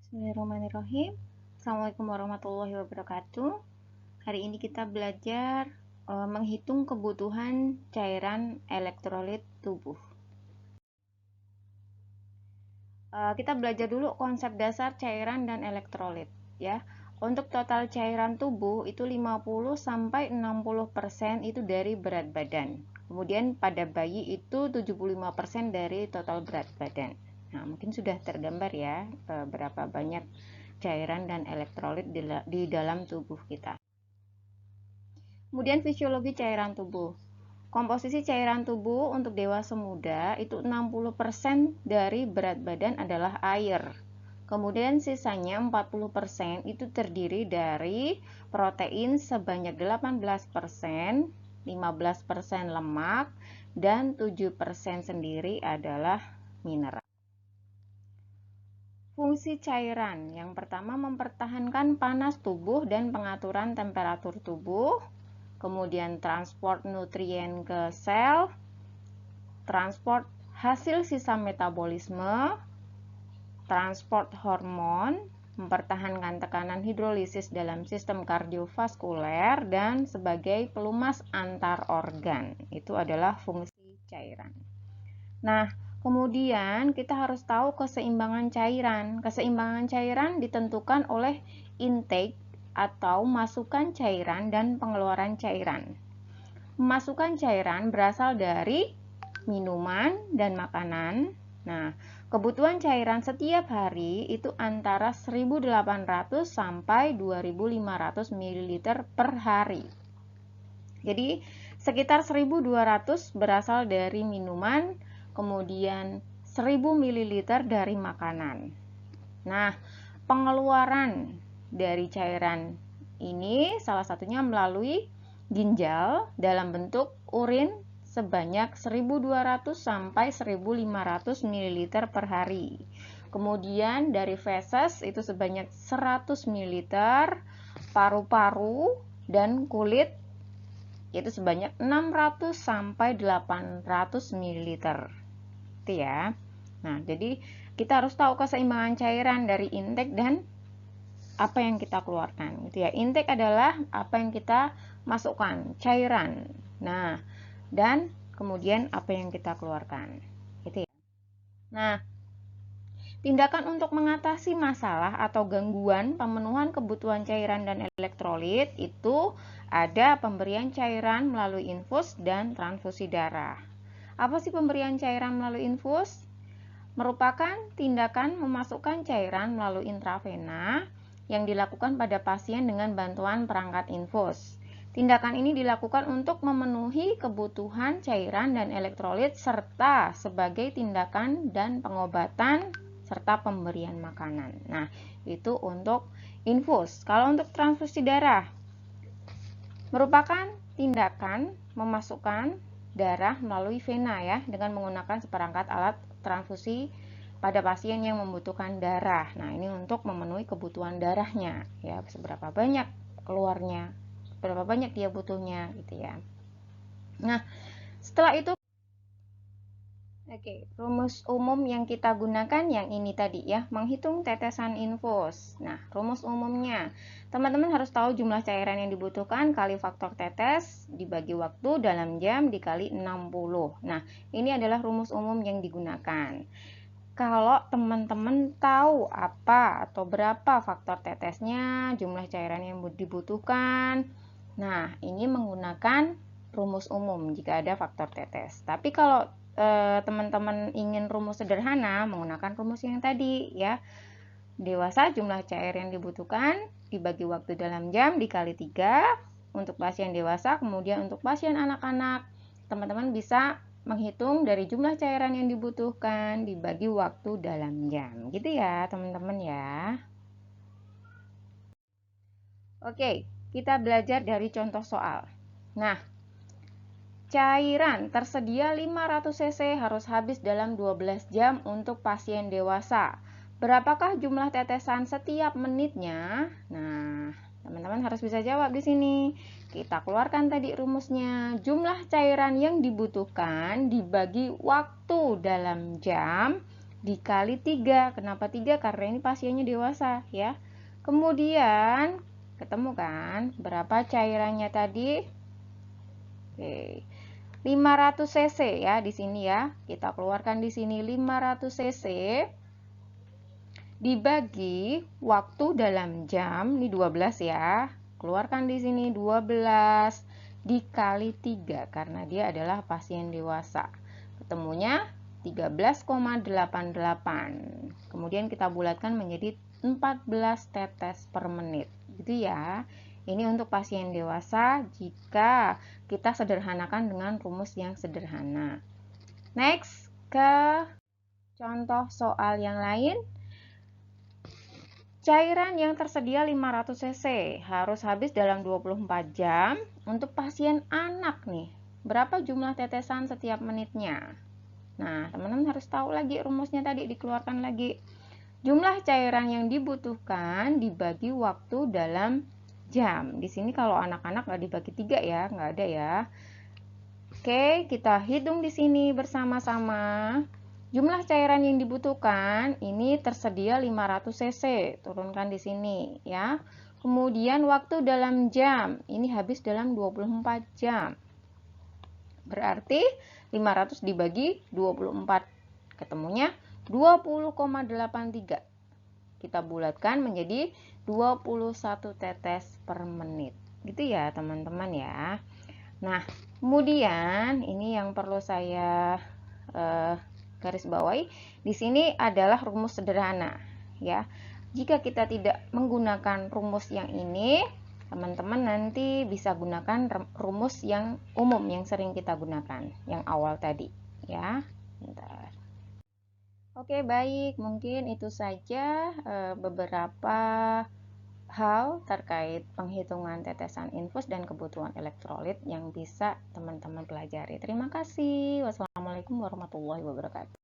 Bismillahirrahmanirrahim. Assalamualaikum warahmatullahi wabarakatuh. Hari ini kita belajar menghitung kebutuhan cairan elektrolit tubuh. Kita belajar dulu konsep dasar cairan dan elektrolit ya. Untuk total cairan tubuh itu 50 sampai 60% itu dari berat badan. Kemudian pada bayi itu 75% dari total berat badan. Nah, mungkin sudah tergambar ya berapa banyak cairan dan elektrolit di dalam tubuh kita. Kemudian fisiologi cairan tubuh. Komposisi cairan tubuh untuk dewasa muda itu 60% dari berat badan adalah air. Kemudian sisanya 40% itu terdiri dari protein sebanyak 18%, 15% lemak, dan 7% sendiri adalah mineral. Fungsi cairan yang pertama mempertahankan panas tubuh dan pengaturan temperatur tubuh, kemudian transport nutrien ke sel, transport hasil sisa metabolisme, transport hormon, mempertahankan tekanan hidrolisis dalam sistem kardiovaskuler, dan sebagai pelumas antar organ. Itu adalah fungsi cairan. Nah, kemudian kita harus tahu keseimbangan cairan. Keseimbangan cairan ditentukan oleh intake atau masukan cairan dan pengeluaran cairan. Masukan cairan berasal dari minuman dan makanan. Nah, kebutuhan cairan setiap hari itu antara 1.800 sampai 2.500 ml per hari. Jadi, sekitar 1.200 berasal dari minuman, kemudian 1.000 ml dari makanan. Nah, pengeluaran dari cairan ini salah satunya melalui ginjal dalam bentuk urin sebanyak 1.200 sampai 1.500 ml per hari. Kemudian dari feses itu sebanyak 100 ml, paru-paru dan kulit itu sebanyak 600 sampai 800 ml. Itu ya. Nah, jadi kita harus tahu keseimbangan cairan dari intake dan apa yang kita keluarkan gitu ya. Intake adalah apa yang kita masukkan, cairan. Nah, dan kemudian apa yang kita keluarkan. Gitu ya. Nah, tindakan untuk mengatasi masalah atau gangguan pemenuhan kebutuhan cairan dan elektrolit itu ada pemberian cairan melalui infus dan transfusi darah. Apa sih pemberian cairan melalui infus? Merupakan tindakan memasukkan cairan melalui intravena yang dilakukan pada pasien dengan bantuan perangkat infus. Tindakan ini dilakukan untuk memenuhi kebutuhan cairan dan elektrolit serta sebagai tindakan dan pengobatan serta pemberian makanan. Nah, itu untuk infus. Kalau untuk transfusi darah, merupakan tindakan memasukkan darah melalui vena ya, dengan menggunakan seperangkat alat transfusi pada pasien yang membutuhkan darah. Nah, ini untuk memenuhi kebutuhan darahnya ya, seberapa banyak keluarnya, berapa banyak dia butuhnya gitu ya. Nah, setelah itu rumus umum yang kita gunakan yang ini tadi ya, menghitung tetesan infus. Nah, rumus umumnya, teman-teman harus tahu jumlah cairan yang dibutuhkan kali faktor tetes dibagi waktu dalam jam dikali 60. Nah, ini adalah rumus umum yang digunakan. Kalau teman-teman tahu apa atau berapa faktor tetesnya, jumlah cairan yang dibutuhkan, nah, ini menggunakan rumus umum jika ada faktor tetes. Tapi kalau teman-teman ingin rumus sederhana, menggunakan rumus yang tadi ya. Dewasa jumlah cair yang dibutuhkan dibagi waktu dalam jam dikali 3 untuk pasien dewasa. Kemudian untuk pasien anak-anak, teman-teman bisa menghitung dari jumlah cairan yang dibutuhkan dibagi waktu dalam jam. Gitu ya teman-teman ya. Oke, kita belajar dari contoh soal. Nah, cairan tersedia 500 cc harus habis dalam 12 jam untuk pasien dewasa. Berapakah jumlah tetesan setiap menitnya? Nah, teman-teman harus bisa jawab di sini. Kita keluarkan tadi rumusnya. Jumlah cairan yang dibutuhkan dibagi waktu dalam jam dikali 3. Kenapa 3? Karena ini pasiennya dewasa ya. Kemudian ketemu kan berapa cairannya tadi? Oke. 500 cc ya di sini ya. Kita keluarkan di sini 500 cc dibagi waktu dalam jam, ini 12 ya. Keluarkan di sini 12 dikali 3 karena dia adalah pasien dewasa. Ketemunya 13,88. Kemudian kita bulatkan menjadi 14 tetes per menit. Gitu ya. Ini untuk pasien dewasa jika kita sederhanakan dengan rumus yang sederhana. Next, ke contoh soal yang lain. Cairan yang tersedia 500 cc harus habis dalam 24 jam untuk pasien anak nih. Berapa jumlah tetesan setiap menitnya? Nah, teman-teman harus tahu lagi rumusnya tadi, dikeluarkan lagi. Jumlah cairan yang dibutuhkan dibagi waktu dalam jam. Di sini kalau anak-anak nggak dibagi 3 ya, nggak ada ya. Oke, kita hitung di sini bersama-sama. Jumlah cairan yang dibutuhkan ini tersedia 500 cc. Turunkan di sini ya. Kemudian waktu dalam jam ini habis dalam 24 jam. Berarti 500 dibagi 24. Ketemunya 20,83. Kita bulatkan menjadi 21 tetes per menit. Gitu ya, teman-teman ya. Nah, kemudian ini yang perlu saya garis bawahi di sini adalah rumus sederhana ya. Jika kita tidak menggunakan rumus yang ini, teman-teman nanti bisa gunakan rumus yang umum yang sering kita gunakan, yang awal tadi ya. Bentar. Oke, baik, mungkin itu saja beberapa hal terkait penghitungan tetesan infus dan kebutuhan elektrolit yang bisa teman-teman pelajari. Terima kasih. Wassalamualaikum warahmatullahi wabarakatuh.